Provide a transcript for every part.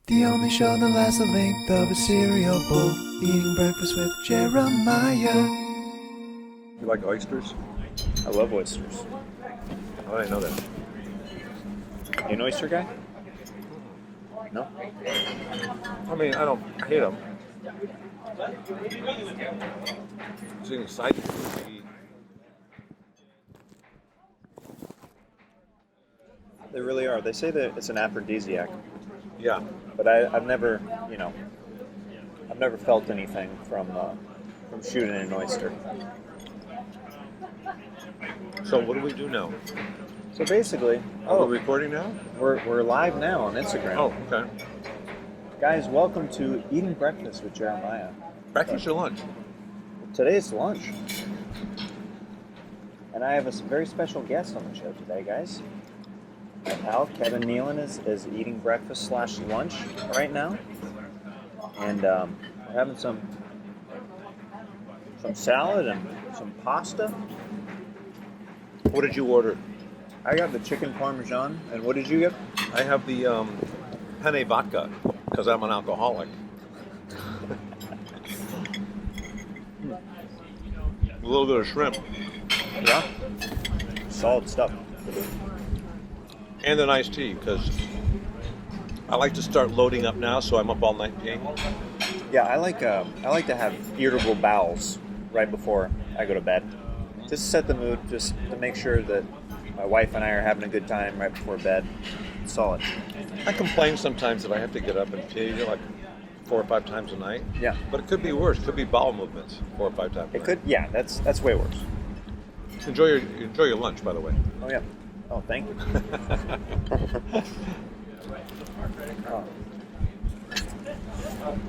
The only show that lasts the length of a cereal bowl. Eating breakfast with Jeremiah. You like oysters? I love oysters. How did I know that? You an oyster guy? No? I mean, I don't hate them. It's an exciting food to eat. They really are. They say that it's an aphrodisiac, Yeah. but I've never, I've never felt anything from shooting an oyster. So what do we do now? So basically, Are we recording now? we're live now on Instagram. Oh, okay. Guys, welcome to Eating Breakfast with Jeremiah. Breakfast or lunch? Today's lunch. And I have a very special guest on the show today, guys. My pal, Kevin Nealon, is eating breakfast / lunch right now. And we're having some salad and some pasta. What did you order? I got the chicken parmesan. And what did you get? I have the penne vodka because I'm an alcoholic. A little bit of shrimp. Yeah. Solid stuff. And an iced tea because I like to start loading up now, so I'm up all night peeing. Yeah, I like to have irritable bowels right before I go to bed. Just to set the mood, just to make sure that my wife and I are having a good time right before bed. Solid. I complain sometimes that I have to get up and pee like 4 or 5 times a night. Yeah. But it could be worse. It could be bowel movements 4 or 5 times. It could. Yeah, that's way worse. Enjoy your lunch, by the way. Oh yeah. Oh, thank you. Oh.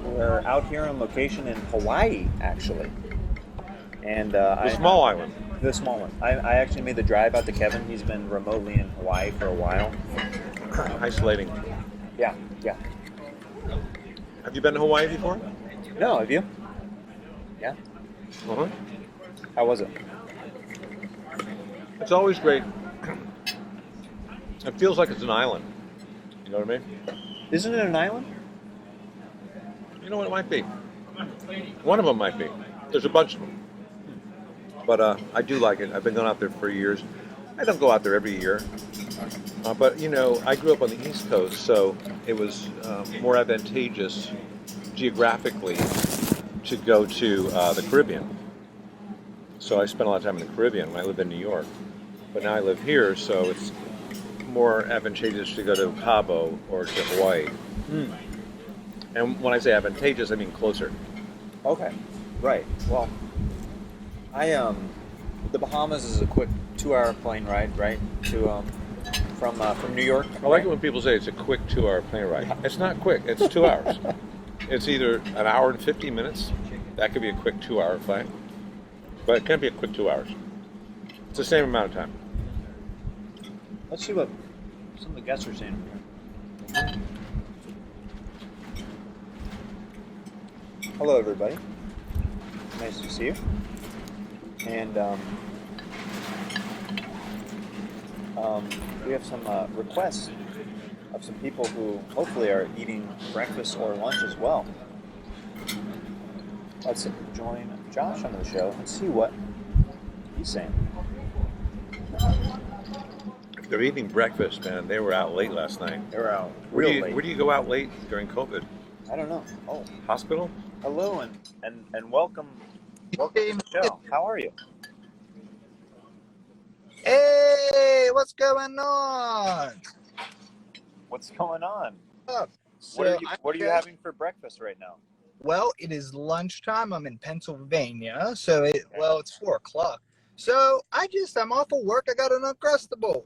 We're out here on location in Hawaii, actually. And The small island. The small one. I actually made the drive out to Kevin. He's been remotely in Hawaii for a while. Isolating. Yeah. Have you been to Hawaii before? No, have you? Yeah. Uh-huh. How was it? It's always great. It feels like it's an island. You know what I mean? Isn't it an island? You know what it might be? One of them might be. There's a bunch of them. But I do like it. I've been going out there for years. I don't go out there every year. But, I grew up on the East Coast, so it was more advantageous geographically to go to the Caribbean. So I spent a lot of time in the Caribbean when I lived in New York. But now I live here, so it's more advantageous to go to Cabo or to Hawaii. Mm. And when I say advantageous, I mean closer. Okay. Right. Well, the Bahamas is a quick 2-hour plane ride, right? To from New York. I like it when people say it's a quick 2-hour plane ride. It's not quick. It's 2 hours. It's either an hour and 50 minutes. That could be a quick 2-hour flight. But it can't be a quick 2 hours. It's the same amount of time. Let's see what some of the guests are saying. Hello, everybody. Nice to see you. And we have some requests of some people who hopefully are eating breakfast or lunch as well. Let's join Josh on the show and see what he's saying. They're eating breakfast, man. They were out late last night. They were out Where late. do you go out late during COVID? I don't know. Oh, Hospital? hello and welcome to the show. How are you? Hey, what's going on? What's going on? So What are you having for breakfast right now? Well, it is lunchtime. I'm in Pennsylvania, so it's 4 o'clock. So I'm off of work. I got an Uncrustable.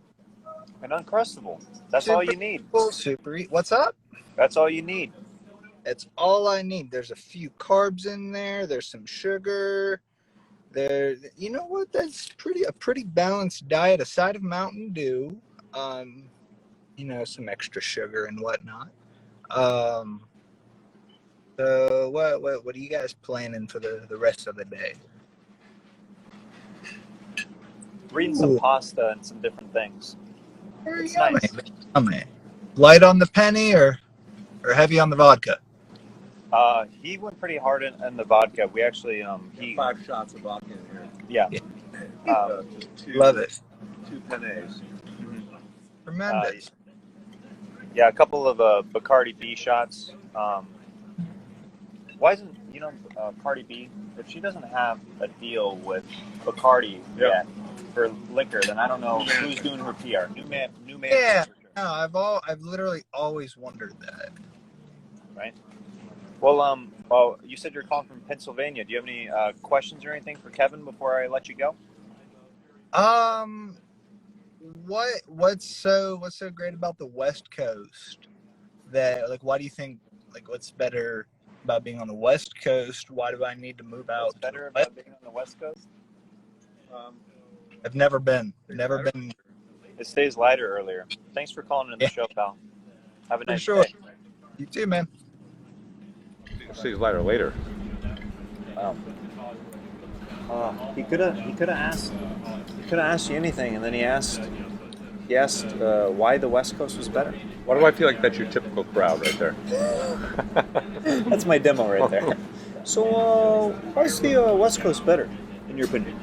An Uncrustable. That's all you need. Super. What's up? That's all you need. That's all I need. There's a few carbs in there. There's some sugar. You know what? That's a pretty balanced diet. A side of Mountain Dew. Some extra sugar and whatnot. So what are you guys planning for the rest of the day? Reading some pasta and some different things. Very It's yummy. nice. Yummy. Light on the penny or? or heavy on the vodka? He went pretty hard in the vodka. We actually, he 5 shots of vodka in here. yeah, Just Love it. 2 pennies. Tremendous. yeah, a couple of Bacardi B shots. Why isn't Cardi B? If she doesn't have a deal with Bacardi yet for liquor, then I don't know who's doing her PR. New man. Yeah. No, I've literally always wondered that. Right. Well, you said you're calling from Pennsylvania. Do you have any questions or anything for Kevin before I let you go? What's so great about the West Coast? That, like, why do you think, like, what's better about being on the West Coast? Why do I need to move out? What's better about being on the West Coast? I've never been. It stays lighter earlier. Thanks for calling in the show, pal. Have a nice day. You too, man. See you later. He could have asked you anything, and then he asked why the West Coast was better. Why do I feel like that's your typical crowd right there? That's my demo right there. So, why is the West Coast better, in your opinion?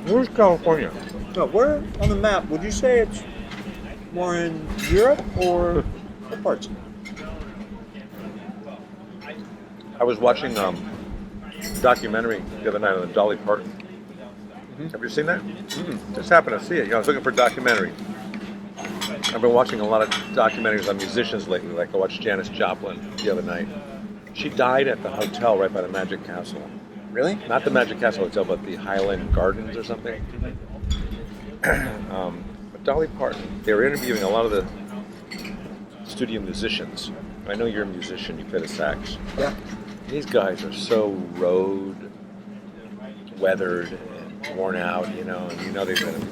Where's California? No, where on the map would you say it's more in Europe or what parts? I was watching a documentary the other night on Dolly Parton. Have you seen that? Just happened to see it. I was looking for a documentary. I've been watching a lot of documentaries on musicians lately. Like I watched Janice Joplin the other night. She died at the hotel right by the Magic Castle. Really? Not the Magic Castle Hotel, but the Highland Gardens or something. But Dolly Parton, they were interviewing a lot of the studio musicians. I know you're a musician, you play the sax. Yeah. These guys are so road weathered and worn out, and they've been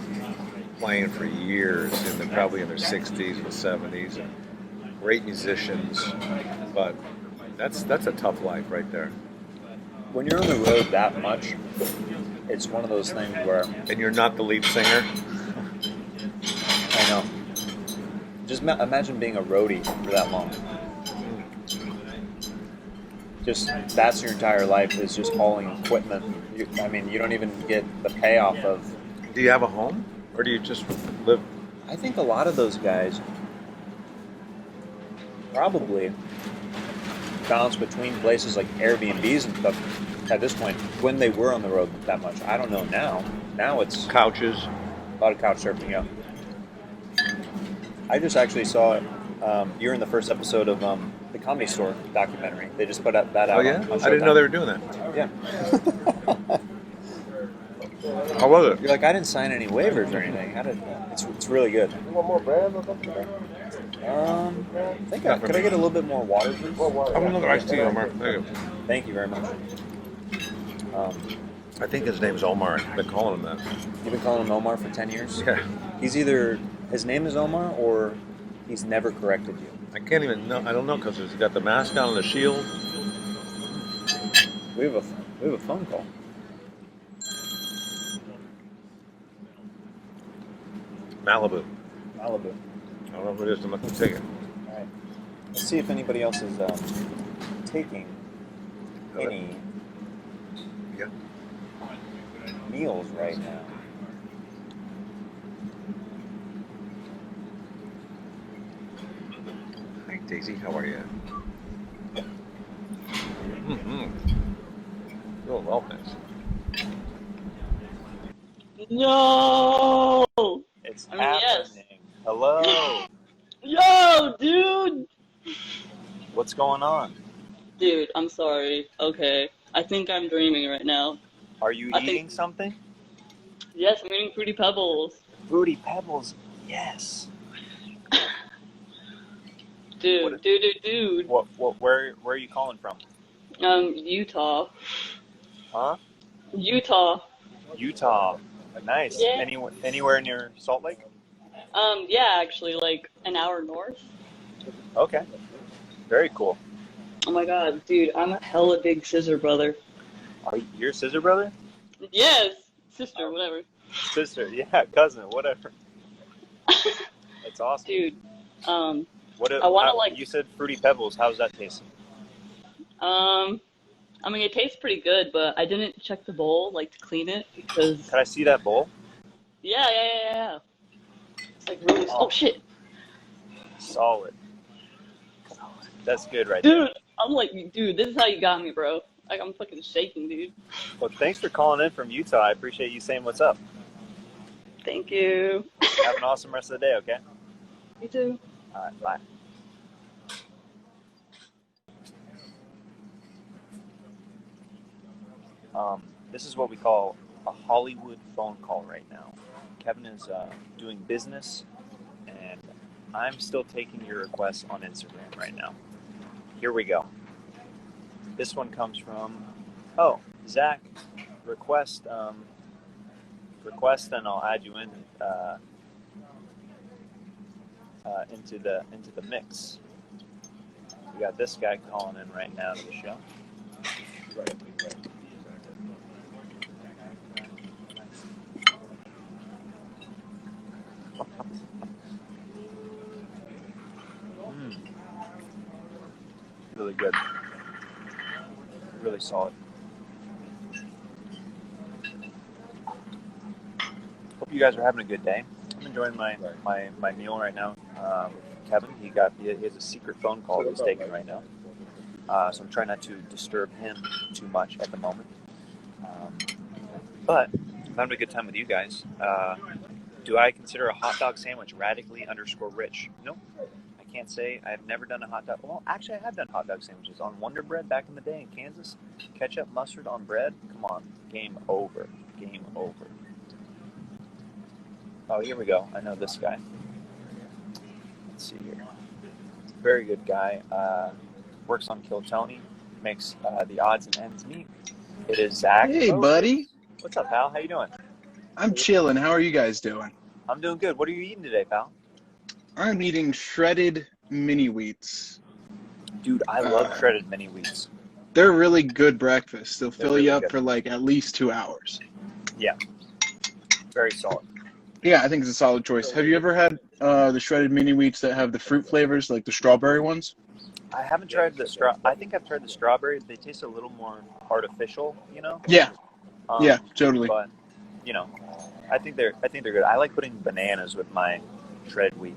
playing for years, and they're probably in their 60s and 70s, and great musicians, but that's a tough life right there. When you're on the road that much, it's one of those things where... And you're not the lead singer? I know. Just imagine being a roadie for that long. Just, that's your entire life, is just hauling equipment. You don't even get the payoff of... Do you have a home? Or do you just live? I think a lot of those guys probably bounce between places like Airbnbs and stuff at this point when they were on the road that much. I don't know now. Now it's Couches. a lot of couch surfing, yeah. I just actually saw you're in the first episode of the Comedy Store documentary. They just put that out. Oh, yeah? on I didn't know they were doing that. Yeah. How was it? You're like, I didn't sign any waivers or anything. It's really good. You want more bread or something? Could I get a little bit more water, please? I want another iced tea, Omar. Thank you. Thank you very much. I think his name's Omar. I've been calling him that. You've been calling him Omar for 10 years? Yeah. He's either, his name is Omar or he's never corrected you. I can't even know. I don't know because he's got the mask on and the shield. We have a phone call. Malibu. Malibu. I don't know who it is. I'm not going to take it. All right. Let's see if anybody else is taking any meals right now. Hi, Daisy. How are you? Oh, well, thanks. No! It's I mean, yes. happening. Hello. Yo, dude! What's going on? Dude, I'm sorry. Okay. I think I'm dreaming right now. Are you eating something? Yes, I'm eating Fruity Pebbles. Fruity Pebbles. Yes. Dude. Where are you calling from? Utah. Huh? Utah. Nice. Yeah. Anywhere near Salt Lake? Yeah, actually, like an hour north. Okay. Very cool. Oh my god, dude, I'm a hella big scissor brother. You're a scissor brother? Yes! Sister, whatever. Sister, yeah, cousin, whatever. That's awesome. Dude, I want to like, You said Fruity Pebbles. How's that taste? I mean, it tastes pretty good, but I didn't check the bowl, like, to clean it because, Can I see that bowl? yeah. It's like really, oh shit. Solid. That's good right Dude, there. I'm like, dude, this is how you got me, bro. Like, I'm fucking shaking, dude. Well, thanks for calling in from Utah. I appreciate you saying what's up. Thank you. Have an awesome rest of the day, okay? You too. All right, bye. This is what we call a Hollywood phone call right now. Kevin is doing business, and I'm still taking your requests on Instagram right now. Here we go. This one comes from, Zach, request, and I'll add you in into the mix. We got this guy calling in right now to the show. Really good. Really solid. Hope you guys are having a good day. I'm enjoying my meal right now. Kevin, he has a secret phone call he's taking right now. So I'm trying not to disturb him too much at the moment. But I'm having a good time with you guys. Do I consider a hot dog sandwich radically_rich? No. I can't say. I've never done a hot dog. Well, actually, I have done hot dog sandwiches on Wonder Bread back in the day in Kansas. Ketchup, mustard on bread. Come on. Game over. Game over. Oh, here we go. I know this guy. Let's see here. Very good guy. Works on Kill Tony. Makes the odds and ends meet. It is Zach. Hey, buddy. What's up, pal? How you doing? I'm chilling. How are you guys doing? I'm doing good. What are you eating today, pal? I'm eating shredded mini wheats. Dude, I love shredded mini wheats. They're really good breakfast. They'll fill really you up good. for like at least 2 hours. Yeah. Very solid. Yeah, I think it's a solid choice. Have you ever had the shredded mini wheats that have the fruit flavors, like the strawberry ones? I haven't tried the I think I've tried the strawberry. They taste a little more artificial, you know? Yeah. Yeah, totally. But, you know, I think they're good. I like putting bananas with my shredded wheat.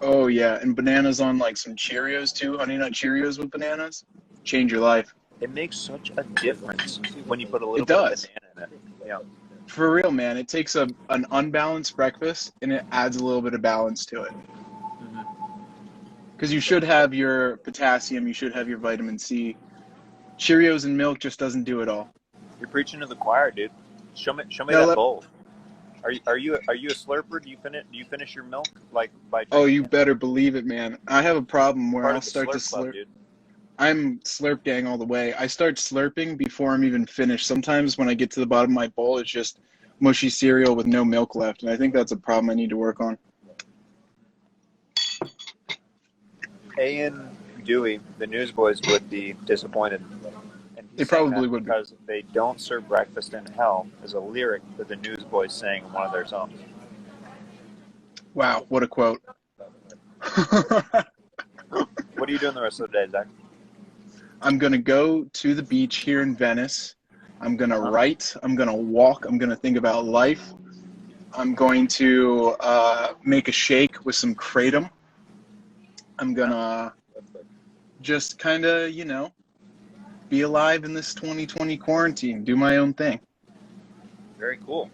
Oh, yeah. And bananas on like some Cheerios too. Honey Nut Cheerios with bananas. Change your life. It makes such a difference when you put a little It bit does. of banana in it. Yeah. For real, man. It takes an unbalanced breakfast and it adds a little bit of balance to it. Because you should have your potassium, you should have your vitamin C. Cheerios and milk just doesn't do it all. You're preaching to the choir, dude. Show me No, that bowl. Are you a slurper? Do you finish your milk like by drinking Oh, you it? better believe it, man. I have a problem where Part I'll of the start to slurp club, slurp. dude. I'm slurp gang all the way. I start slurping before I'm even finished. Sometimes when I get to the bottom of my bowl, it's just mushy cereal with no milk left, and I think that's a problem I need to work on. A.N. Dewey, the newsboys, would be disappointed. And They he's saying probably that would be. because they don't serve breakfast in hell is a lyric that the newsboys sang in one of their songs. Wow, what a quote. What are you doing the rest of the day, Zach? I'm going to go to the beach here in Venice. I'm going to write. I'm going to walk. I'm going to think about life. I'm going to make a shake with some kratom. I'm going to just kind of, be alive in this 2020 quarantine, do my own thing. Very cool.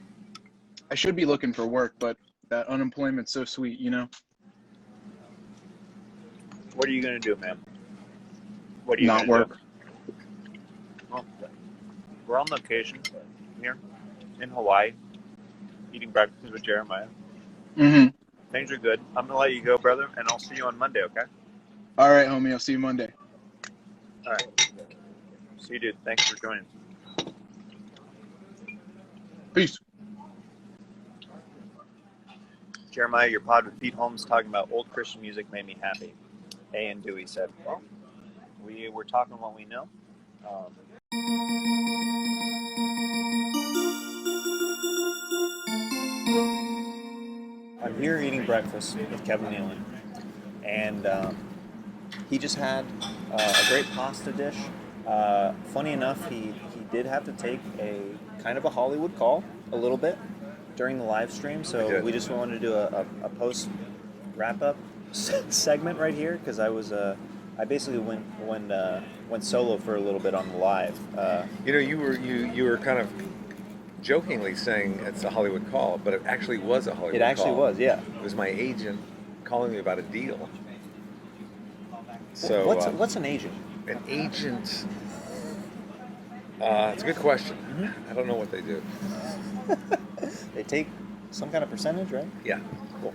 I should be looking for work, but that unemployment's so sweet, What are you going to do, man? What are you Not gonna work. do? Well, we're on location here in Hawaii, eating breakfast with Jeremiah. Mm-hmm. Things are good. I'm going to let you go, brother, and I'll see you on Monday, okay? All right, homie. I'll see you Monday. All right. See you, dude. Thanks for joining. Peace. Jeremiah, your pod with Pete Holmes talking about old Christian music made me happy. A.N. Dewey said, well, we were talking what we know. I'm here eating breakfast with Kevin Nealon, and he just had a great pasta dish. Funny enough, he did have to take a kind of a Hollywood call a little bit during the live stream, so we just wanted to do a post wrap-up segment right here, because I basically went solo for a little bit on the live. You were kind of jokingly saying it's a Hollywood call, but it actually was a Hollywood call. It actually was, yeah. It was my agent calling me about a deal. So what's an agent? An agent. It's a good question. Mm-hmm. I don't know what they do. They take some kind of percentage, right? Yeah. Cool.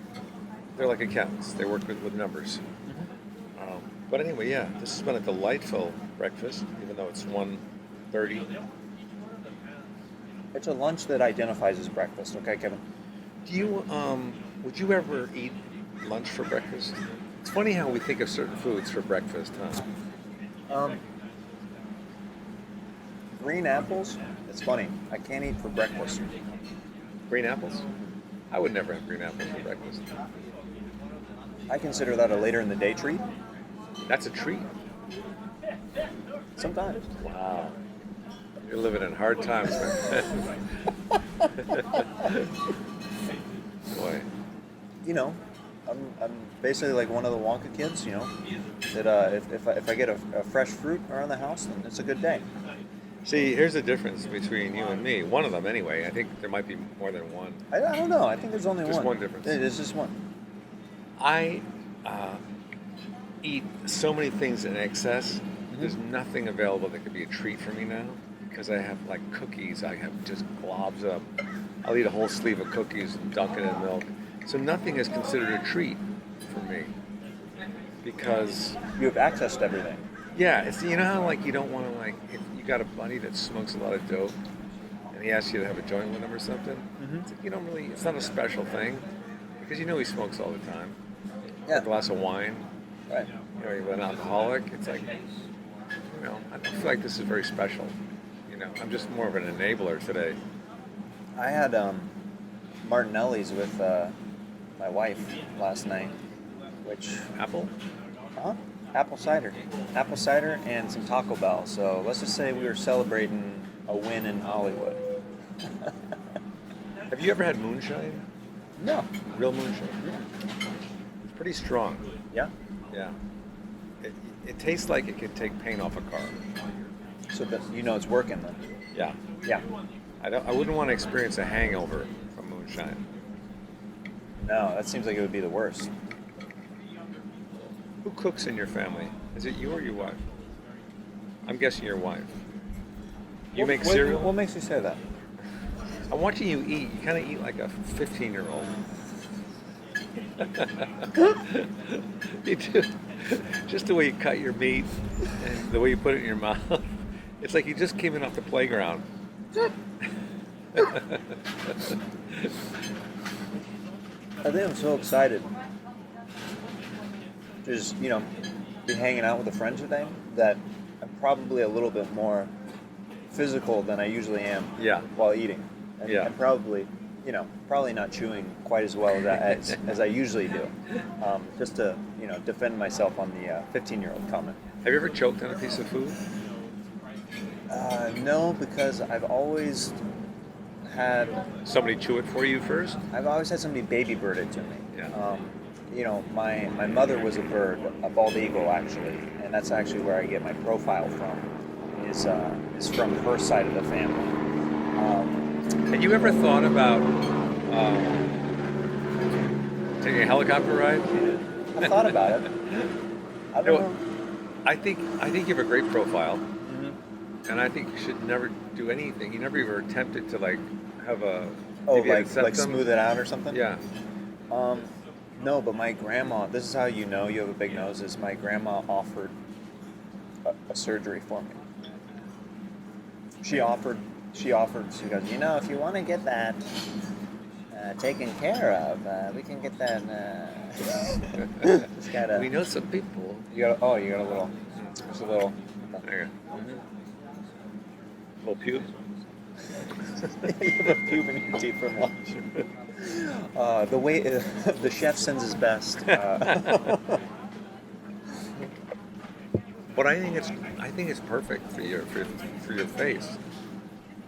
They're like accountants. They work with numbers. Mm-hmm. But anyway, yeah, this has been a delightful breakfast, even though it's 1:30. It's a lunch that identifies as breakfast, okay, Kevin? Do you, would you ever eat lunch for breakfast? It's funny how we think of certain foods for breakfast, huh? Green apples, it's funny. I can't eat for breakfast. Green apples? I would never have green apples for breakfast. I consider that a later in the day treat. That's a treat. Sometimes. Wow. You're living in hard times, man. Boy. You know, I'm basically like one of the Wonka kids, you know, that if I get a fresh fruit around the house, then it's a good day. See, here's the difference between you and me. One of them, anyway. I think there might be more than one. I don't know. I think there's only one. Just one difference. It is just one. I eat so many things in excess. Mm-hmm. There's nothing available that could be a treat for me now, because I have like cookies. I have just globs up. I'll eat a whole sleeve of cookies and dunk it in milk. So nothing is considered a treat for me, because you have access to everything. Yeah, it's, you know how like you don't want to, like, if you got a buddy that smokes a lot of dope and he asks you to have a joint with him or something, it's like you don't really, it's not a special thing, because you know he smokes all the time. Yeah. A glass of wine. Right. You know, you're an alcoholic. It's like, you know, I don't feel like this is very special. You know, I'm just more of an enabler today. I had Martinelli's with my wife last night, which... Apple? Huh? Apple cider and some Taco Bell. So let's just say we were celebrating a win in Hollywood. Have you ever had moonshine? No. Real moonshine? It's pretty strong. Yeah? Yeah. It tastes like it could take paint off a car. So that you know it's working then. Yeah. Yeah. I wouldn't want to experience a hangover from moonshine. No, that seems like it would be the worst. Who cooks in your family? Is it you or your wife? I'm guessing your wife. You make cereal? What makes you say that? I'm watching you eat. You kind of eat like a 15-year-old. You do. Just the way you cut your meat and the way you put it in your mouth. It's like you just came in off the playground. I think I'm so excited. Just, you know, be hanging out with a friend today, that I'm probably a little bit more physical than I usually am while eating. And, and probably, you know, probably not chewing quite as well as I usually do. Just to, you know, defend myself on the 15-year-old comment. Have you ever choked on a piece of food? No, because I've always had... Somebody chew it for you first? I've always had somebody baby bird it to me. Yeah. You know, my mother was a bird, a bald eagle actually, and that's actually where I get my profile from, is from her side of the family. Had you ever thought about taking a helicopter ride? I thought about it. I don't know. I think you have a great profile, and I think you should never do anything. You never even attempted to like have a like smooth it out or something. Yeah. No, but my grandma, this is how you know you have a big nose, is my grandma offered a surgery for me. She offered, she goes, you know, if you want to get that taken care of, we can get that, just gotta... We know some people. You got a little, just a little... There you go. Little pube? You have a pube in your teeth from lunch. The way the chef sends his best. But I think it's perfect for your face.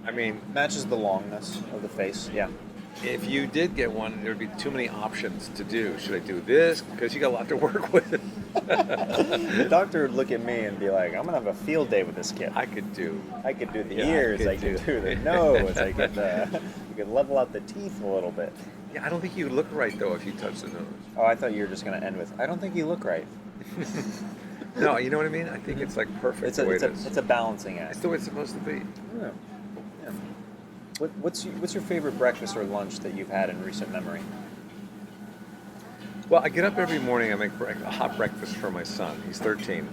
I mean, Matches the longness of the face. Yeah. if you did get one, there would be too many options to do. Should I do this? Because you got a lot to work with. The doctor would look at me and be like, "I'm gonna have a field day with this kid. I could do. I could do the Yeah, ears. I could do the nose. I could level out the teeth a little bit." Yeah, I don't think you look right though if you touch the nose. Oh, I thought you were just gonna end with, "I don't think you look right." No, you know what I mean? I think it's like perfect It's the way a it is. it's a balancing act. It's the way it's supposed to be. Yeah. Yeah. What's your favorite breakfast or lunch that you've had in recent memory? Well, I get up every morning. I make a hot breakfast for my son. He's 13.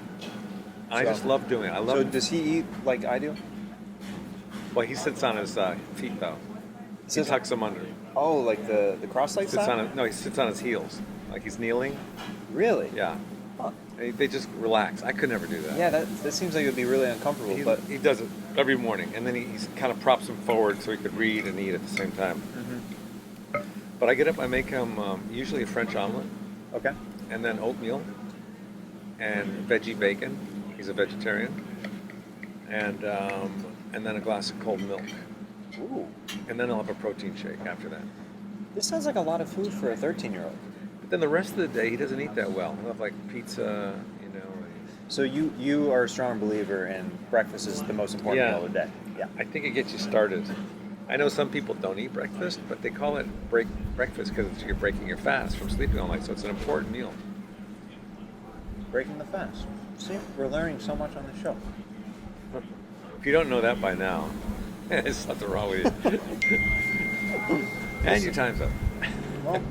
I So- just love doing it. I So love. does he eat like I do? Well, he sits on his feet though. He Sits- tucks them under. Oh, like the cross-legged Sits style? on no, he sits on his heels, like he's kneeling. Really? Yeah, Huh. and they just relax. I could never do that. Yeah, that seems like it would be really uncomfortable, He, but he does it every morning, and then he's kind of props him forward so he could read and eat at the same time. Mhm. But I get up, I make him usually a French omelet, okay. and then oatmeal, and veggie bacon. He's a vegetarian, and then a glass of cold milk, Ooh. and then I'll have a protein shake after that. This sounds like a lot of food for a 13-year-old. But then the rest of the day, he doesn't eat that well. He'll have like pizza, you know. So you are a strong believer in breakfast is the most important Yeah. meal of the day. Yeah. I think it gets you started. I know some people don't eat breakfast, but they call it breakfast because you're breaking your fast from sleeping all night. So it's an important meal. Breaking the fast. See, we're learning so much on the show. If you don't know that by now, there's something wrong with you. And your time's up. Well,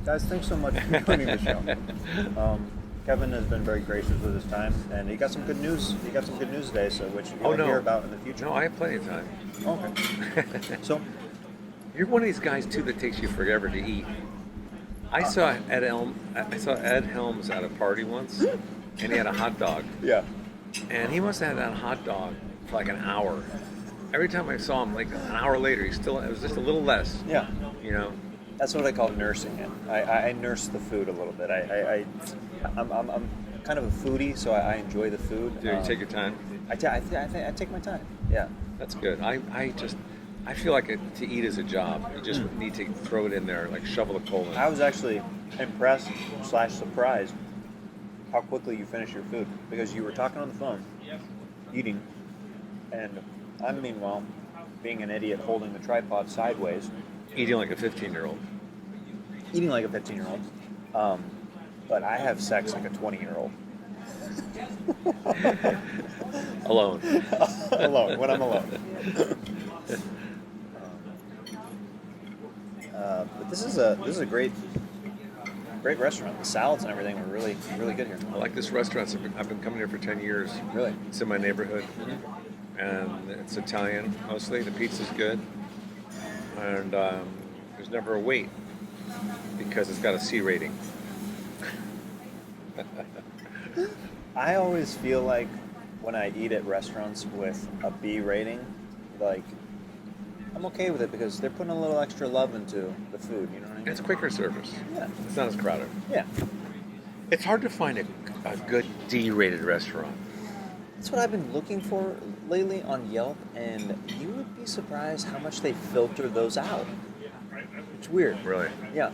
guys, thanks so much for joining the show. Kevin has been very gracious with his time, and he got some good news. He got some good news today, so which you'll no. hear about in the future. No, I have plenty of time. Okay. So, You're one of these guys too that takes you forever to eat. I saw Ed Helms at a party once, and he had a hot dog, yeah. and he must have had that hot dog for like an hour. Every time I saw him, like an hour later, it was just a little less. Yeah. You know. That's what I call nursing it. I nurse the food a little bit. I'm kind of a foodie, so I enjoy the food. Do you take your time? I take my time. Yeah. That's good. I feel like to eat is a job. You just need to throw it in there, like shovel the coal in. I was actually impressed / surprised how quickly you finish your food because you were talking on the phone, eating, and I'm meanwhile being an idiot holding the tripod sideways, Eating like a 15-year-old. eating like a 15-year-old. But I have sex like a 20-year-old. Alone. Alone, when I'm alone. But this is a great restaurant. The salads and everything are really good here. I like this restaurant. I've been coming here for 10 years. Really? It's in my neighborhood. And it's Italian mostly. The pizza's good. And there's never a wait because it's got a C rating. I always feel like when I eat at restaurants with a B rating, like I'm okay with it because they're putting a little extra love into the food. You know what I mean? It's quicker service. Yeah. It's not as crowded. Yeah. It's hard to find a good D-rated restaurant. That's what I've been looking for lately on Yelp, and you would be surprised how much they filter those out. It's weird. Really. Yeah.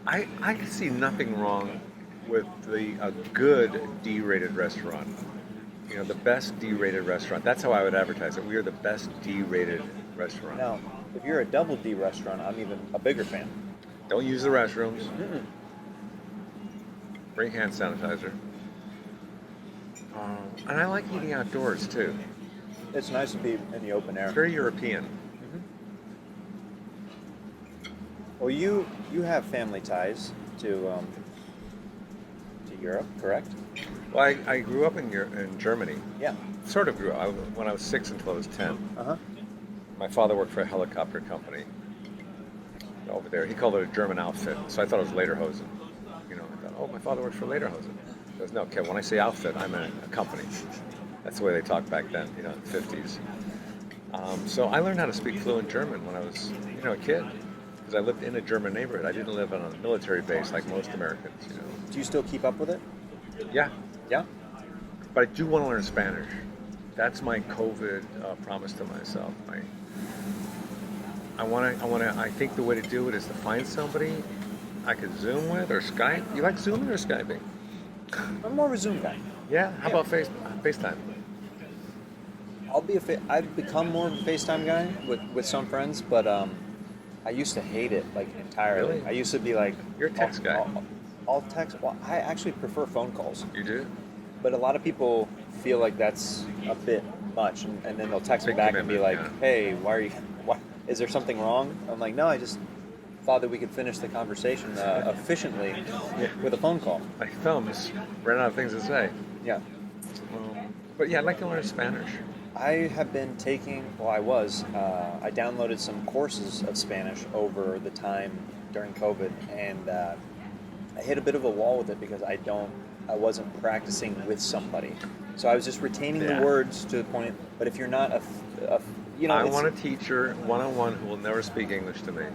I can see nothing wrong with a good D-rated restaurant. You know, the best D-rated restaurant. That's how I would advertise it. We are the best D-rated restaurant. Now, if you're a double D restaurant, I'm even a bigger fan. Don't use the restrooms. Mm-mm. Bring hand sanitizer. And I like eating outdoors too. It's nice to be in the open air. It's very European. Well, you have family ties to Europe, correct? Well, I grew up in Germany. Yeah. Sort of grew up. When I was 6 until I was 10. Uh-huh. My father worked for a helicopter company over there. He called it a German outfit, so I thought it was Lederhosen. You know, I thought, oh, my father worked for Lederhosen. He goes, no, Kev, when I say outfit, I mean a company. That's the way they talked back then, you know, in the 50s. So I learned how to speak fluent German when I was, you know, a kid. Because I lived in a German neighborhood. I didn't live on a military base like most Americans, you know. Do you still keep up with it? Yeah. Yeah. But I do want to learn Spanish. That's my COVID promise to myself. I think the way to do it is to find somebody I could Zoom with or Skype. You like Zooming or Skyping? I'm more of a Zoom guy. Yeah? How about FaceTime? I've become more of a FaceTime guy with some friends, but I used to hate it like entirely. Really? I used to be like, You're a text guy. I'll text. Well, I actually prefer phone calls, You do? but a lot of people feel like that's a bit much, and then they'll text me Big back and be like, commitment, "Hey, why? Is there something wrong?" I'm like, "No, I just thought that we could finish the conversation efficiently with a phone call." My thumbs ran out of things to say. Yeah. But yeah, I'd like to learn Spanish. I have been taking, I downloaded some courses of Spanish over the time during COVID, and I hit a bit of a wall with it because I wasn't practicing with somebody. So I was just retaining the words to the point, but if you're not I want a teacher one-on-one who will never speak English to me.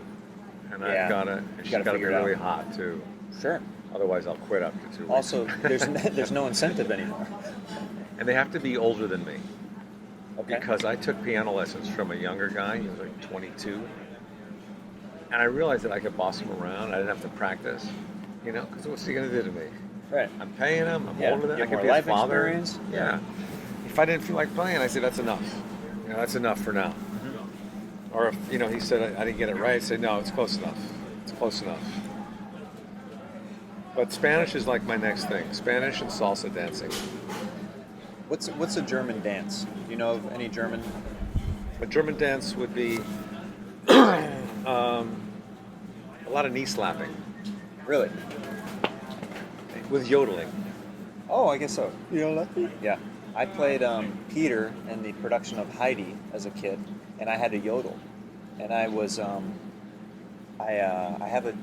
And she's gotta be really hot too. Sure. Otherwise I'll quit after 2 weeks. Also, there's no incentive anymore. And they have to be older than me. Okay. Because I took piano lessons from a younger guy, he was like 22. And I realized that I could boss him around, I didn't have to practice. Because what's he going to do to me? Right. I'm paying him, I'm older than him, I more could be a life father. experience. Yeah. If I didn't feel like playing, I say that's enough. That's enough for now. Mm-hmm. Or if, he said I didn't get it right, I say, no, it's close enough. It's close enough. But Spanish is like my next thing. Spanish and salsa dancing. What's a German dance? Do you know of any German? A German dance would be a lot of knee slapping Really? with yodeling. Oh, I guess so. Yeah. I played Peter in the production of Heidi as a kid, and I had to yodel. And I was, I have a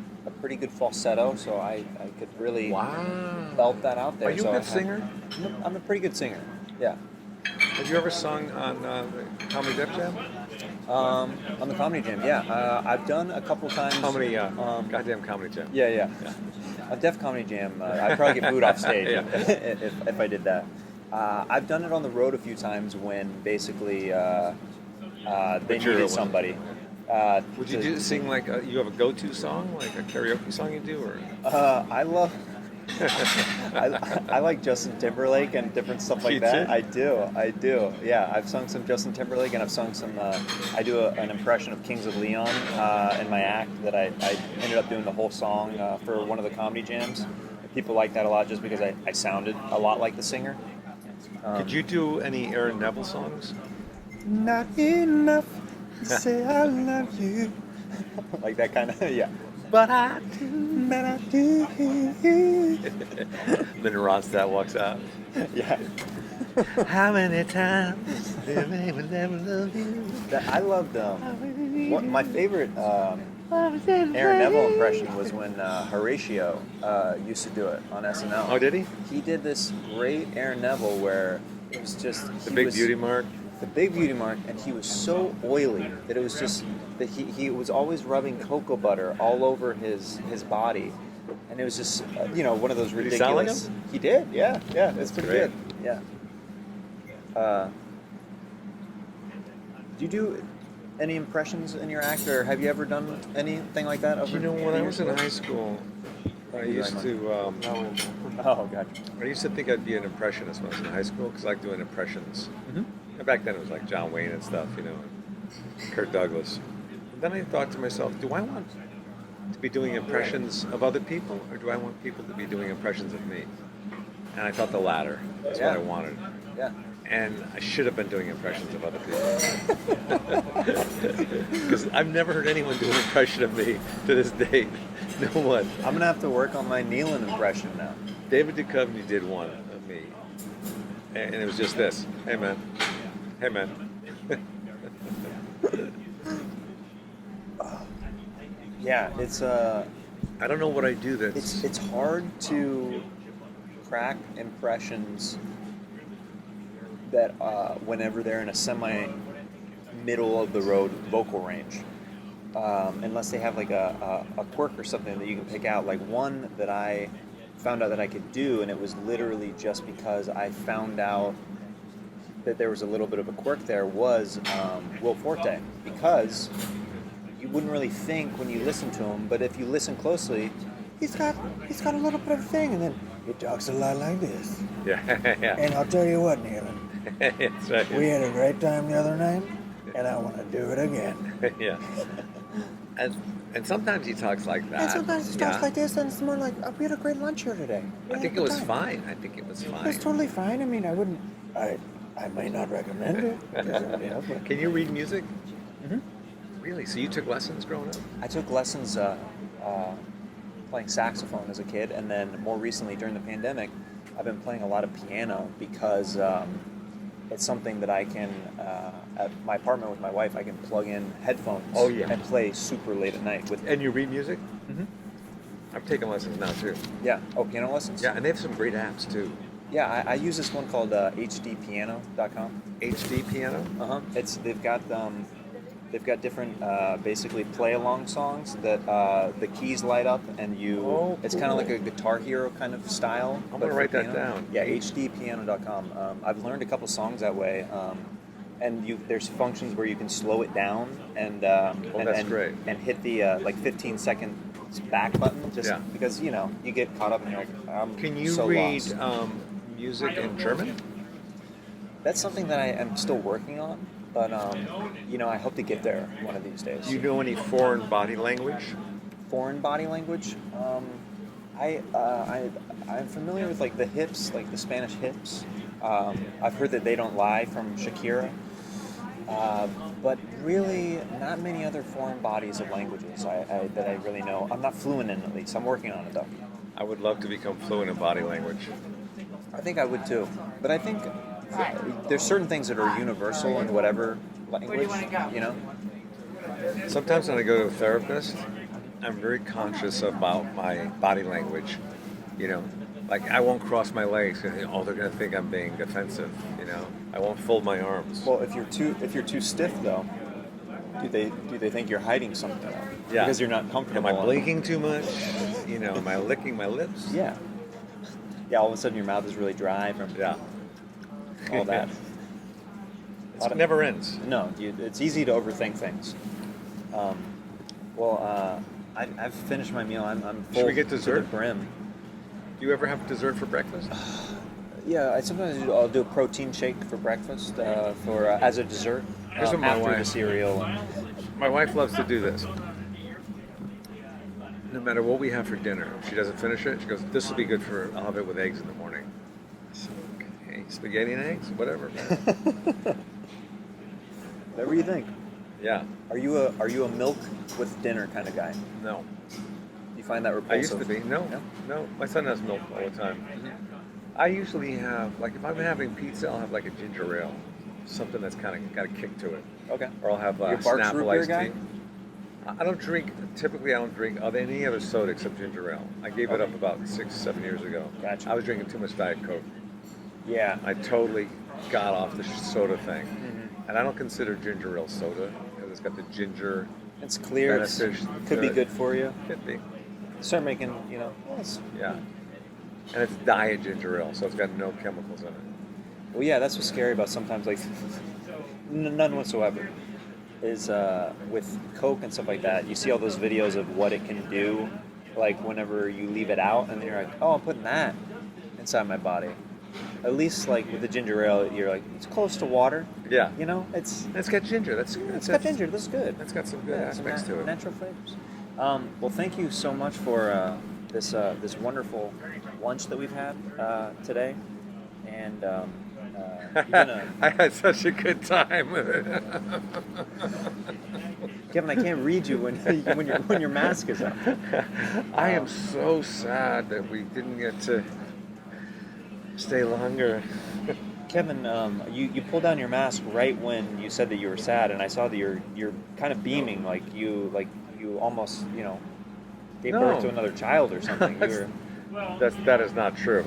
pretty good falsetto, so I could really belt that out there. Are you a good singer? I'm a pretty good singer, yeah. Have you ever sung on the Comedy Def Jam? On the Comedy Jam, yeah. I've done a couple times. Goddamn Comedy Jam. Yeah. A Def Comedy Jam, I'd probably get booed off stage if I did that. I've done it on the road a few times when basically they needed somebody. Would you sing like you have a go-to song, like a karaoke song you do, or? I love. I like Justin Timberlake and different stuff like that. I do. Yeah, I've sung some Justin Timberlake, and I've sung some. I do an impression of Kings of Leon in my act that I ended up doing the whole song for one of the comedy jams. People like that a lot just because I sounded a lot like the singer. Could you do any Aaron Neville songs? Not enough to say I love you. Like that kind of, yeah. But I do. Then Ronstadt walks out. Yeah. How many times did I never love you? I loved my favorite Aaron Neville impression was when Horatio used to do it on SNL. Oh, did he? He did this great Aaron Neville where it was just The big beauty mark. The big beauty mark, and he was so oily that it was just that he was always rubbing cocoa butter all over his body, and it was just one of those ridiculous. Did he sound like him? He did, yeah, it's pretty great. good, yeah. Do you do any impressions in your act, or have you ever done anything like that? When I was in high school, I used to. Oh, gotcha. I used to think I'd be an impressionist when I was in high school because I like doing impressions. Mm-hmm. And back then it was like John Wayne and stuff, Kirk Douglas. And then I thought to myself, do I want to be doing impressions of other people, or do I want people to be doing impressions of me? And I thought the latter. That's what I wanted. Yeah. And I should have been doing impressions of other people. Because I've never heard anyone do an impression of me to this date. No one. I'm gonna have to work on my Nealon impression now. David Duchovny did one of me. And it was just this. Hey, man. Hey, man. Yeah, it's I don't know what I do that's... It's hard to crack impressions that whenever they're in a middle of the road vocal range, unless they have like a quirk or something that you can pick out. Like one that I found out that I could do, and it was literally just because I found out that there was a little bit of a quirk there, was Will Forte. Because you wouldn't really think when you listen to him, but if you listen closely, he's got a little bit of a thing, and then he talks a lot like this. Yeah, yeah. And I'll tell you what, Nealon, It's right. we had a great time the other night, and I want to do it again. Yeah. And sometimes he talks like that. And sometimes he talks like this, and it's more like, we had a great lunch here today. I think it was fine. I think it was fine. It was totally fine. I mean, I may not recommend it. But Can you read music? Mhm. Really? So you took lessons growing up? I took lessons playing saxophone as a kid, and then more recently during the pandemic, I've been playing a lot of piano because it's something that I can, at my apartment with my wife, I can plug in headphones Oh, yeah. and play super late at night. And you read music? Mhm. I've taken lessons now too. Yeah. Oh, piano lessons? Yeah, and they have some great apps too. Yeah, I use this one called hdpiano.com. HD piano? They've got different basically play along songs that the keys light up, and you. Oh, It's kind of cool. like a Guitar Hero kind of style. I'm but gonna for write that piano. down. Yeah, hdpiano.com. I've learned a couple songs that way, and there's functions where you can slow it down and that's great. and hit the like 15-second back button just Yeah. because you get caught up and you're like, I'm Can you so read lost. music in German? That's something that I am still working on, but I hope to get there one of these days. Do you know any foreign body language? Foreign body language? I'm familiar with like the hips, like the Spanish hips. I've heard that They Don't Lie from Shakira, but really not many other foreign bodies of languages that I really know. I'm not fluent in, at least. I'm working on it though. I would love to become fluent in body language. I think I would too, but I think there's certain things that are universal in whatever language. Sometimes when I go to a therapist, I'm very conscious about my body language. Like I won't cross my legs because they're going to think I'm being defensive. I won't fold my arms. Well, if you're too stiff though, do they think you're hiding something? Yeah. Because you're not comfortable. Am I blinking too much? Am I licking my lips? Yeah. Yeah. All of a sudden, your mouth is really dry from Yeah. all that. It never ends. No, it's easy to overthink things. I've finished my meal. I'm full Should we get to dessert? the brim. Do you ever have dessert for breakfast? Yeah, I'll do a protein shake for breakfast as a dessert. Here's what my after the wife- cereal. My wife loves to do this. No matter what we have for dinner, if she doesn't finish it, she goes, "This will be good for. I'll have it with eggs in the morning." So, okay, spaghetti and eggs, whatever, man. Whatever you think. Yeah. Are you a milk with dinner kind of guy? No. You find that repulsive? I used to be. No. My son has milk all the time. I usually have, like, if I'm having pizza, I'll have like a ginger ale, something that's kind of got a kick to it. Okay. Or I'll have You're Barq's Snapple root beer iced guy? tea. I don't drink. Typically, I don't drink any other soda except ginger ale. I gave it up about 6-7 years ago. Gotcha. I was drinking too much Diet Coke. Yeah. I totally got off the soda thing, and I don't consider ginger ale soda because it's got the ginger. It's clear. It Beneficial could be to it. good for you. Could be. Start making, Yeah. And it's diet ginger ale, so it's got no chemicals in it. Well, yeah, that's what's scary about sometimes, like, none whatsoever, is with Coke and stuff like that. You see all those videos of what it can do, like, whenever you leave it out, and then you're like, oh, I'm putting that inside my body. At least, like, with the ginger ale, you're like, it's close to water. Yeah. It's got ginger. It's got ginger. That's good. That's got some good Yeah, some aspects to it. Natural flavors. Well, thank you so much for this wonderful lunch that we've had today, and you're gonna, I had such a good time with it. Kevin, I can't read you when your mask is up. I am so sad that we didn't get to stay longer. Kevin, you pulled down your mask right when you said that you were sad, and I saw that you're kind of beaming, like you almost gave birth to another child or something. That is not true.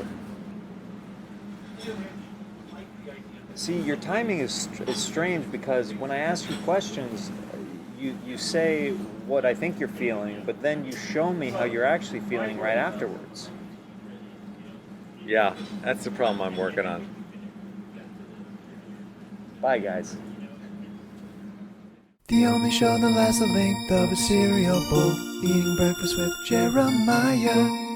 See, your timing is strange because when I ask you questions, you say what I think you're feeling, but then you show me how you're actually feeling right afterwards. Yeah, that's the problem I'm working on. Bye, guys. The only show that lasts the length of a cereal bowl. Eating breakfast with Jeremiah.